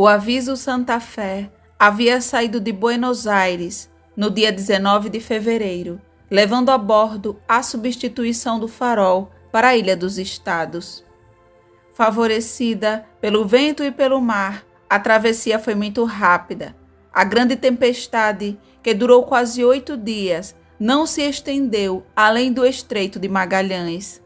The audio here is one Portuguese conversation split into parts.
O aviso Santa Fé havia saído de Buenos Aires no dia 19 de fevereiro, levando a bordo a substituição do farol para a Ilha dos Estados. Favorecida pelo vento e pelo mar, a travessia foi muito rápida. A grande tempestade, que durou quase 8 dias, não se estendeu além do Estreito de Magalhães.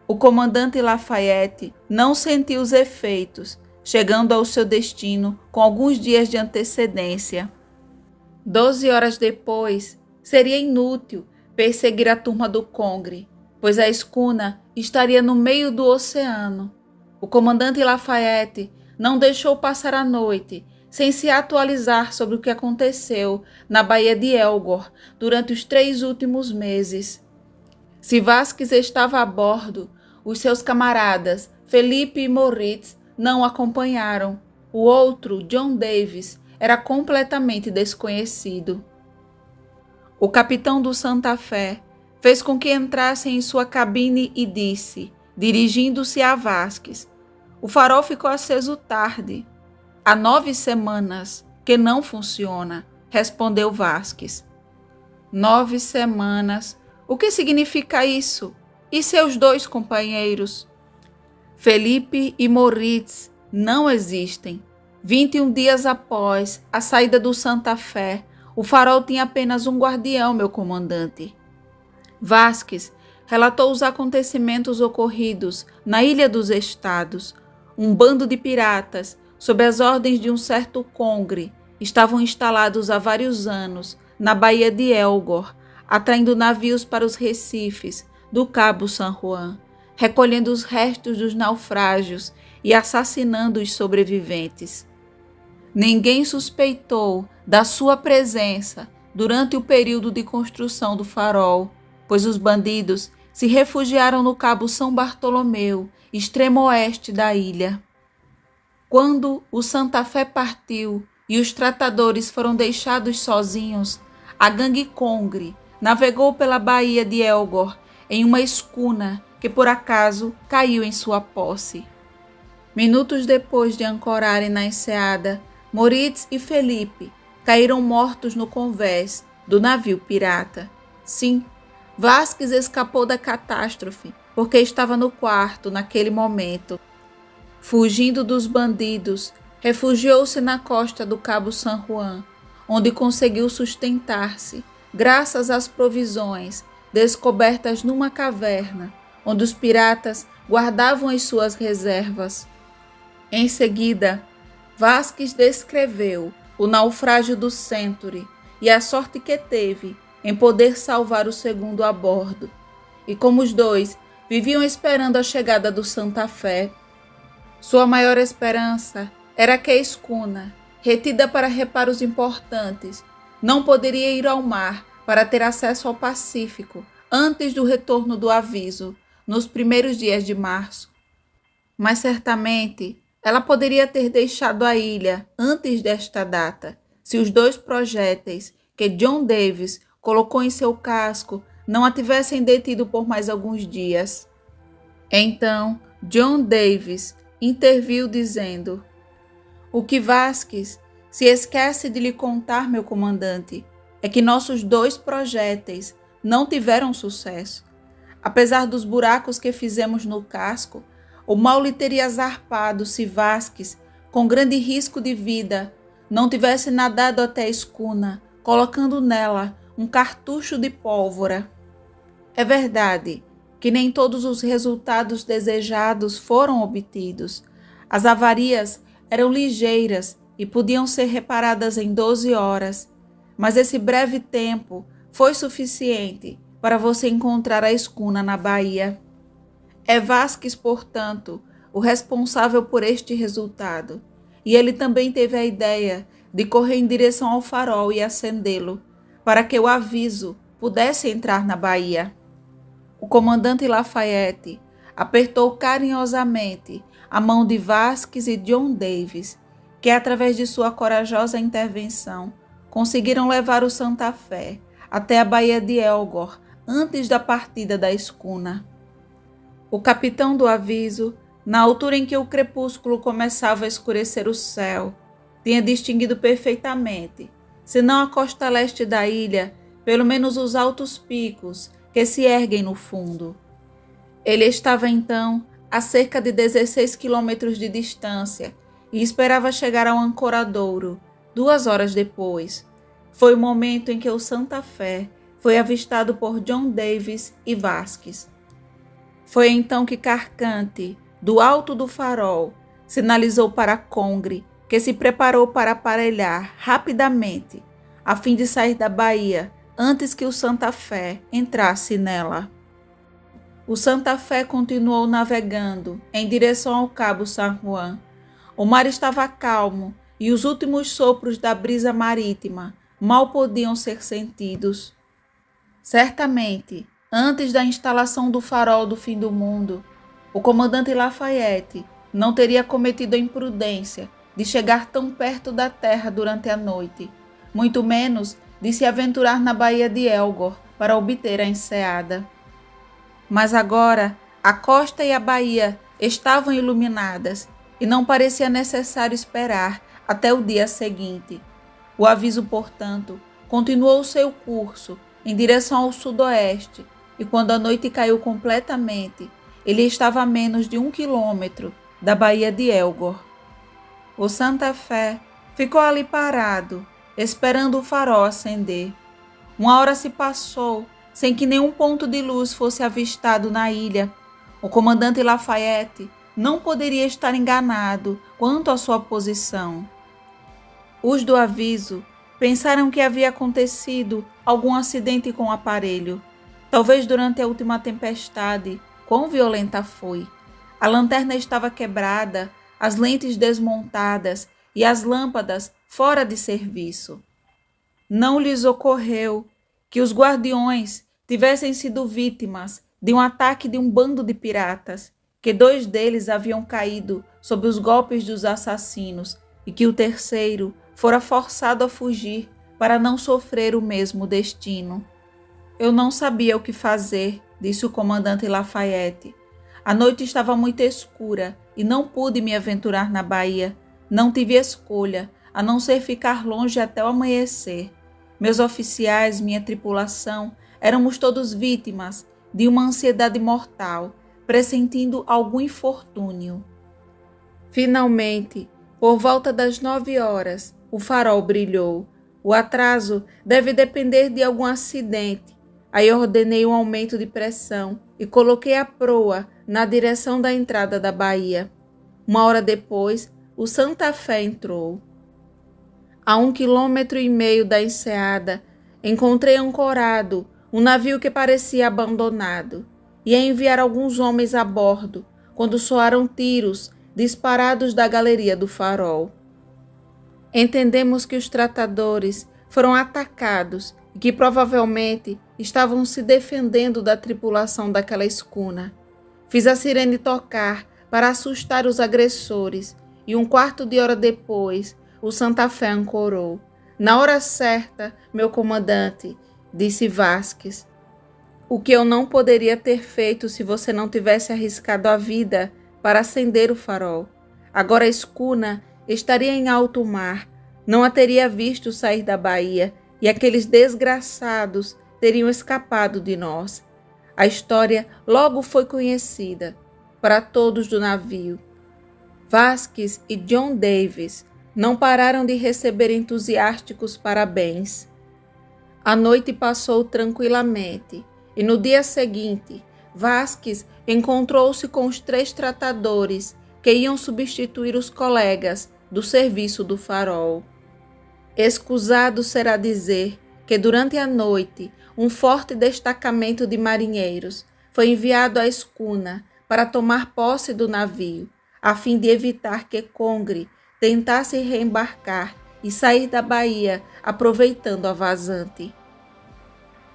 O comandante Lafayette não sentiu os efeitos, chegando ao seu destino com alguns dias de antecedência. 12 horas depois, seria inútil perseguir a turma do Congre, pois a escuna estaria no meio do oceano. O comandante Lafayette não deixou passar a noite sem se atualizar sobre o que aconteceu na Baía de Elgor durante os 3 últimos meses. Se Vasquez estava a bordo, os seus camaradas Felipe e Moritz não o acompanharam. O outro, John Davis, era completamente desconhecido. O capitão do Santa Fé fez com que entrassem em sua cabine e disse, dirigindo-se a Vasquez: "O farol ficou aceso tarde." "Há 9 semanas que não funciona", respondeu Vasquez. 9 semanas. O que significa isso? E seus 2 companheiros? Felipe e Moritz não existem. 21 dias após a saída do Santa Fé, o farol tinha apenas um guardião, meu comandante. Vasquez relatou os acontecimentos ocorridos na Ilha dos Estados. Um bando de piratas, sob as ordens de um certo Congre, estavam instalados há vários anos na Baía de Elgor, atraindo navios para os recifes do Cabo San Juan, recolhendo os restos dos naufrágios e assassinando os sobreviventes. Ninguém suspeitou da sua presença durante o período de construção do farol, pois os bandidos se refugiaram no Cabo São Bartolomeu, extremo oeste da ilha. Quando o Santa Fé partiu e os tratadores foram deixados sozinhos, a gangue Congre navegou pela Baía de Elgor em uma escuna que por acaso caiu em sua posse. Minutos depois de ancorarem na enseada, Moritz e Felipe caíram mortos no convés do navio pirata. Sim, Vasquez escapou da catástrofe porque estava no quarto naquele momento. Fugindo dos bandidos, refugiou-se na costa do Cabo San Juan, onde conseguiu sustentar-se graças às provisões descobertas numa caverna, onde os piratas guardavam as suas reservas. Em seguida, Vasquez descreveu o naufrágio do Century e a sorte que teve em poder salvar o segundo a bordo, e como os 2 viviam esperando a chegada do Santa Fé. Sua maior esperança era que a escuna, retida para reparos importantes, não poderia ir ao mar para ter acesso ao Pacífico antes do retorno do aviso, nos primeiros dias de março. Mas certamente ela poderia ter deixado a ilha antes desta data, se os 2 projéteis que John Davis colocou em seu casco não a tivessem detido por mais alguns dias. Então, John Davis interviu dizendo: "O que Vasquez se esquece de lhe contar, meu comandante, é que nossos 2 projéteis não tiveram sucesso. Apesar dos buracos que fizemos no casco, o mal lhe teria zarpado se Vasquez, com grande risco de vida, não tivesse nadado até a escuna, colocando nela um cartucho de pólvora." É verdade que nem todos os resultados desejados foram obtidos. As avarias eram ligeiras e podiam ser reparadas em 12 horas, mas esse breve tempo foi suficiente para você encontrar a escuna na Bahia. É Vasquez, portanto, o responsável por este resultado, e ele também teve a ideia de correr em direção ao farol e acendê-lo, para que o aviso pudesse entrar na Bahia. O comandante Lafayette apertou carinhosamente a mão de Vasquez e John Davis, que através de sua corajosa intervenção conseguiram levar o Santa Fé até a Baía de Elgor antes da partida da escuna. O capitão do aviso, na altura em que o crepúsculo começava a escurecer o céu, tinha distinguido perfeitamente, se não a costa leste da ilha, pelo menos os altos picos que se erguem no fundo. Ele estava então a cerca de 16 quilômetros de distância e esperava chegar ao ancoradouro 2 horas depois. Foi o momento em que o Santa Fé foi avistado por John Davis e Vasquez. Foi então que Carcante, do alto do farol, sinalizou para Congre, que se preparou para aparelhar rapidamente, a fim de sair da baía antes que o Santa Fé entrasse nela. O Santa Fé continuou navegando em direção ao Cabo San Juan. O mar estava calmo e os últimos sopros da brisa marítima mal podiam ser sentidos. Certamente, antes da instalação do farol do fim do mundo, o comandante Lafayette não teria cometido a imprudência de chegar tão perto da terra durante a noite, muito menos de se aventurar na Baía de Elgor para obter a enseada. Mas agora, a costa e a baía estavam iluminadas e não parecia necessário esperar até o dia seguinte. O aviso, portanto, continuou seu curso em direção ao sudoeste e quando a noite caiu completamente, ele estava a menos de 1 quilômetro da Baía de Elgor. O Santa Fé ficou ali parado, esperando o farol acender. 1 hora se passou sem que nenhum ponto de luz fosse avistado na ilha. O comandante Lafayette não poderia estar enganado quanto à sua posição. Os do aviso pensaram que havia acontecido algum acidente com o aparelho, talvez durante a última tempestade, quão violenta foi. A lanterna estava quebrada, as lentes desmontadas e as lâmpadas fora de serviço. Não lhes ocorreu que os guardiões tivessem sido vítimas de um ataque de um bando de piratas, que 2 deles haviam caído sob os golpes dos assassinos e que o terceiro fora forçado a fugir para não sofrer o mesmo destino. Eu não sabia o que fazer, disse o comandante Lafayette. A noite estava muito escura e não pude me aventurar na baía. Não tive escolha, a não ser ficar longe até o amanhecer. Meus oficiais, minha tripulação, éramos todos vítimas de uma ansiedade mortal, pressentindo algum infortúnio. Finalmente, por volta das 9 horas, o farol brilhou. O atraso deve depender de algum acidente. Aí ordenei um aumento de pressão e coloquei a proa na direção da entrada da baía. 1 hora depois, o Santa Fé entrou. A 1,5 quilômetros da enseada, encontrei ancorado um navio que parecia abandonado. Ia enviar alguns homens a bordo, quando soaram tiros disparados da galeria do farol. Entendemos que os tratadores foram atacados e que provavelmente estavam se defendendo da tripulação daquela escuna. Fiz a sirene tocar para assustar os agressores e 1/4 de hora depois o Santa Fé ancorou. Na hora certa, meu comandante, disse Vasquez. O que eu não poderia ter feito se você não tivesse arriscado a vida para acender o farol. Agora a escuna estaria em alto mar, não a teria visto sair da baía e aqueles desgraçados teriam escapado de nós. A história logo foi conhecida para todos do navio. Vasquez e John Davis não pararam de receber entusiásticos parabéns. A noite passou tranquilamente e no dia seguinte, Vasquez encontrou-se com os 3 tratadores que iam substituir os colegas do serviço do farol. Escusado será dizer que durante a noite um forte destacamento de marinheiros foi enviado à escuna para tomar posse do navio, a fim de evitar que Congre tentasse reembarcar e sair da baía aproveitando a vazante.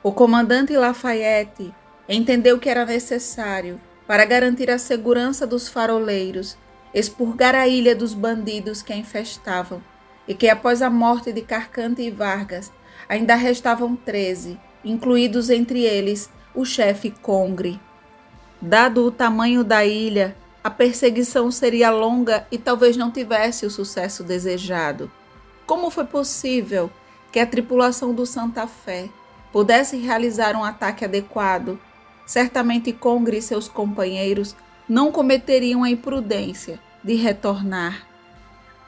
O comandante Lafayette entendeu que era necessário, para garantir a segurança dos faroleiros, expurgar a ilha dos bandidos que a infestavam, e que após a morte de Carcante e Vargas, ainda restavam 13, incluídos entre eles o chefe Congre. Dado o tamanho da ilha a perseguição seria longa e talvez não tivesse o sucesso desejado. Como foi possível que a tripulação do Santa Fé pudesse realizar um ataque adequado? Certamente Congre e seus companheiros não cometeriam a imprudência de retornar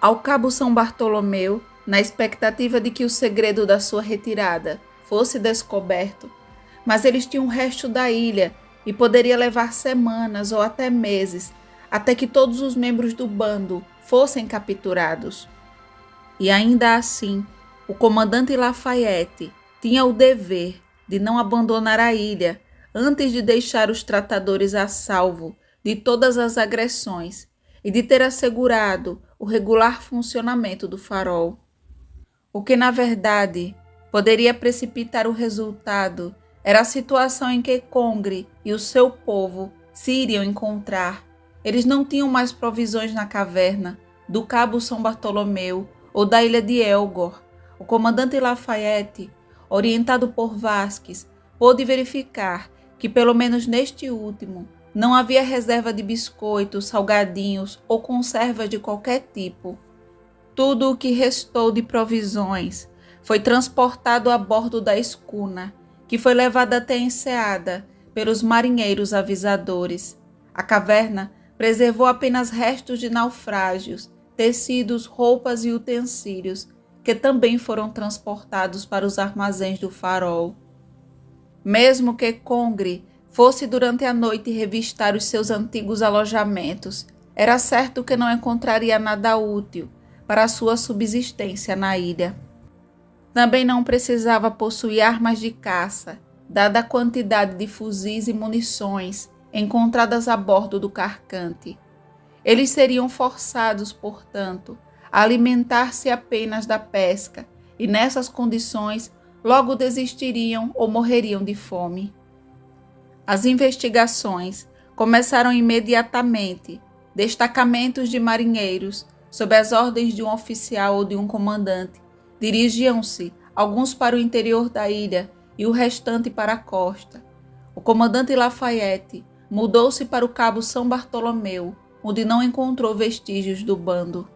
ao Cabo São Bartolomeu, na expectativa de que o segredo da sua retirada fosse descoberto, mas eles tinham o resto da ilha e poderia levar semanas ou até meses até que todos os membros do bando fossem capturados. E ainda assim, o comandante Lafayette tinha o dever de não abandonar a ilha antes de deixar os tratadores a salvo de todas as agressões e de ter assegurado o regular funcionamento do farol. O que, na verdade, poderia precipitar o resultado era a situação em que Congre e o seu povo se iriam encontrar. Eles não tinham mais provisões na caverna do Cabo São Bartolomeu ou da ilha de Elgor. O comandante Lafayette, orientado por Vasquez, pôde verificar que, pelo menos neste último, não havia reserva de biscoitos, salgadinhos ou conservas de qualquer tipo. Tudo o que restou de provisões foi transportado a bordo da escuna, que foi levada até a enseada pelos marinheiros avisadores. A caverna preservou apenas restos de naufrágios, tecidos, roupas e utensílios, que também foram transportados para os armazéns do farol. Mesmo que Congre fosse durante a noite revistar os seus antigos alojamentos, era certo que não encontraria nada útil para a sua subsistência na ilha. Também não precisava possuir armas de caça, dada a quantidade de fuzis e munições encontradas a bordo do Carcante. Eles seriam forçados, portanto, a alimentar-se apenas da pesca e, nessas condições, logo desistiriam ou morreriam de fome. As investigações começaram imediatamente. Destacamentos de marinheiros, sob as ordens de um oficial ou de um comandante, dirigiam-se, alguns para o interior da ilha e o restante para a costa. O comandante Lafayette mudou-se para o Cabo São Bartolomeu, onde não encontrou vestígios do bando.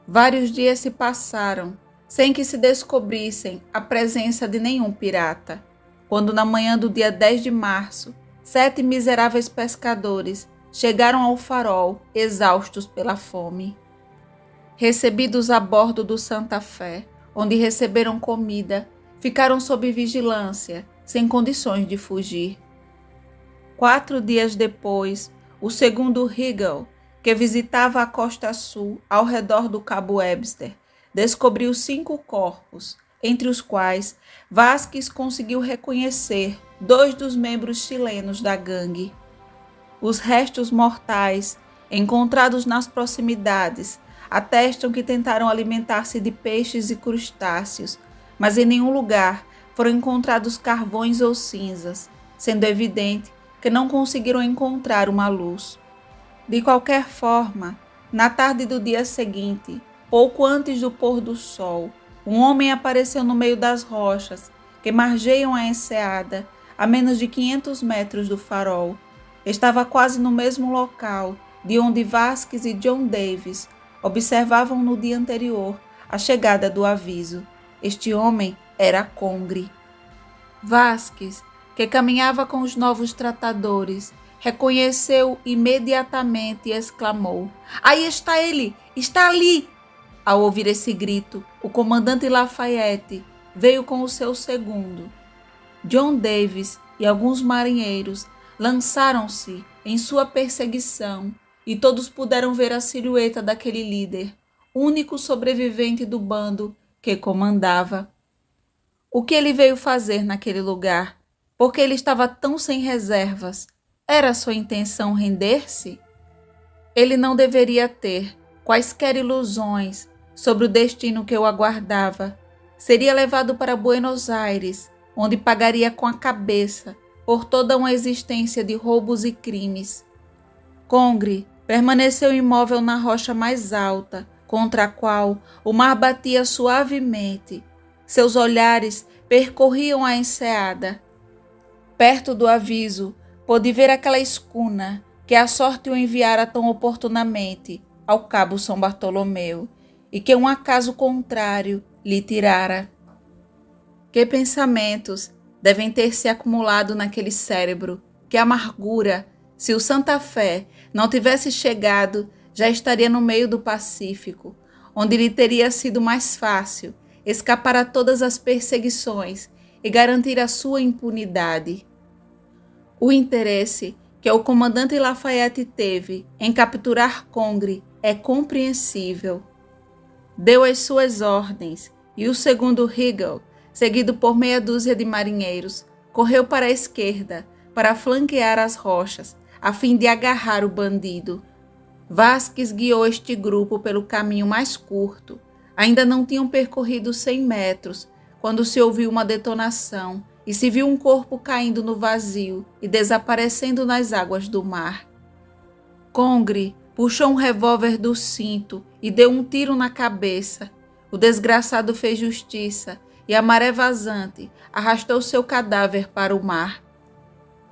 Vários dias se passaram sem que se descobrissem a presença de nenhum pirata, quando na manhã do dia 10 de março, 7 miseráveis pescadores chegaram ao farol, exaustos pela fome. Recebidos a bordo do Santa Fé, onde receberam comida, ficaram sob vigilância, sem condições de fugir. 4 dias depois, o segundo Rigel, que visitava a costa sul ao redor do Cabo Webster, descobriu 5 corpos, entre os quais Vasquez conseguiu reconhecer 2 dos membros chilenos da gangue. Os restos mortais, encontrados nas proximidades, atestam que tentaram alimentar-se de peixes e crustáceos, mas em nenhum lugar foram encontrados carvões ou cinzas, sendo evidente que não conseguiram encontrar uma luz. De qualquer forma, na tarde do dia seguinte, pouco antes do pôr do sol, um homem apareceu no meio das rochas que margeiam a enseada, a menos de 500 metros do farol. Estava quase no mesmo local de onde Vasquez e John Davis observavam no dia anterior a chegada do aviso. Este homem era Congre. Vasquez, que caminhava com os novos tratadores, reconheceu imediatamente e exclamou: "Aí está ele! Está ali!" Ao ouvir esse grito, o comandante Lafayette veio com o seu segundo. John Davis e alguns marinheiros lançaram-se em sua perseguição e todos puderam ver a silhueta daquele líder, único sobrevivente do bando que comandava. O que ele veio fazer naquele lugar? Por que ele estava tão sem reservas? Era sua intenção render-se? Ele não deveria ter quaisquer ilusões sobre o destino que o aguardava. Seria levado para Buenos Aires, onde pagaria com a cabeça por toda uma existência de roubos e crimes. Congre permaneceu imóvel na rocha mais alta, contra a qual o mar batia suavemente. Seus olhares percorriam a enseada. Perto do aviso, pôde ver aquela escuna que a sorte o enviara tão oportunamente ao cabo São Bartolomeu, e que um acaso contrário lhe tirara. Que pensamentos devem ter se acumulado naquele cérebro, que a amargura, se o Santa Fé não tivesse chegado, já estaria no meio do Pacífico, onde lhe teria sido mais fácil escapar a todas as perseguições e garantir a sua impunidade. O interesse que o comandante Lafayette teve em capturar Congre é compreensível. Deu as suas ordens e o segundo Riegel, seguido por meia dúzia de marinheiros, correu para a esquerda para flanquear as rochas, a fim de agarrar o bandido. Vasquez guiou este grupo pelo caminho mais curto. Ainda não tinham percorrido 100 metros, quando se ouviu uma detonação e se viu um corpo caindo no vazio e desaparecendo nas águas do mar. Congre puxou um revólver do cinto e deu um tiro na cabeça. O desgraçado fez justiça e a maré vazante arrastou seu cadáver para o mar.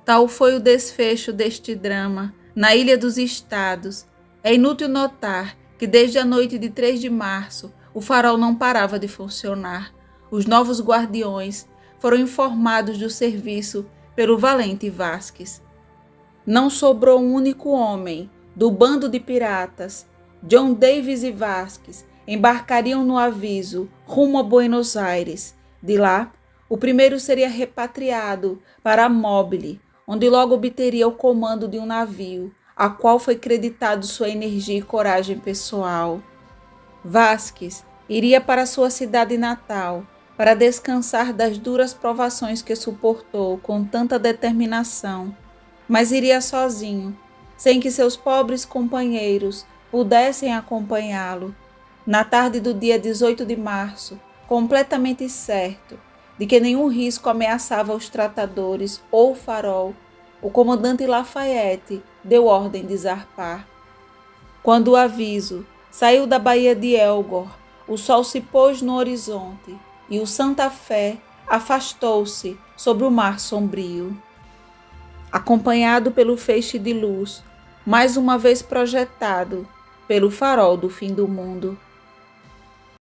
Tal foi o desfecho deste drama na Ilha dos Estados. É inútil notar que desde a noite de 3 de março o farol não parava de funcionar. Os novos guardiões foram informados do serviço pelo valente Vasquez. Não sobrou um único homem do bando de piratas. John Davis e Vasquez embarcariam no aviso rumo a Buenos Aires. De lá, o primeiro seria repatriado para Mobile, onde logo obteria o comando de um navio, a qual foi creditado sua energia e coragem pessoal. Vasquez iria para sua cidade natal, para descansar das duras provações que suportou com tanta determinação, mas iria sozinho, sem que seus pobres companheiros pudessem acompanhá-lo. Na tarde do dia 18 de março, completamente certo de que nenhum risco ameaçava os tratadores ou o farol, o comandante Lafayette deu ordem de zarpar. Quando o aviso saiu da baía de Elgor, o sol se pôs no horizonte e o Santa Fé afastou-se sobre o mar sombrio. Acompanhado pelo feixe de luz, mais uma vez projetado pelo farol do fim do mundo.